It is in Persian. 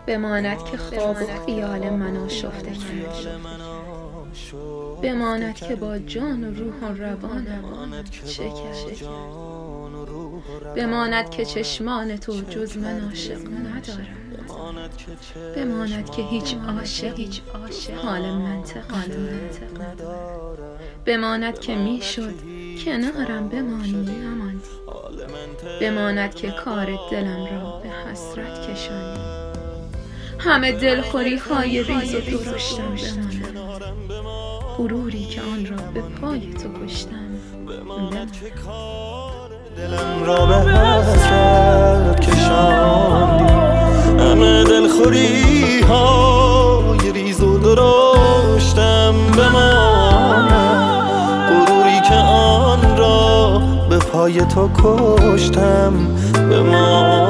بماند که خواب و خیال من آشفته کرد، بماند که با جان و روح و روانم چه کرد، بماند که چشمان تو جز من عاشق ندارد، بماند که هیچ عاشقی حال منطق ندارد، بماند که میشد کنارم بمانی نماندی، بماند که کار دلم را به حسرت کشاندی، همه دلخوری های ریز و درشتم بماند، غروری که آن را به پای تو کشتم بماند، دلم را به حسرت کشاندی، همه دلخوری های ریز و درشتم بماند، غروری که آن را به پای تو کشتم بماند.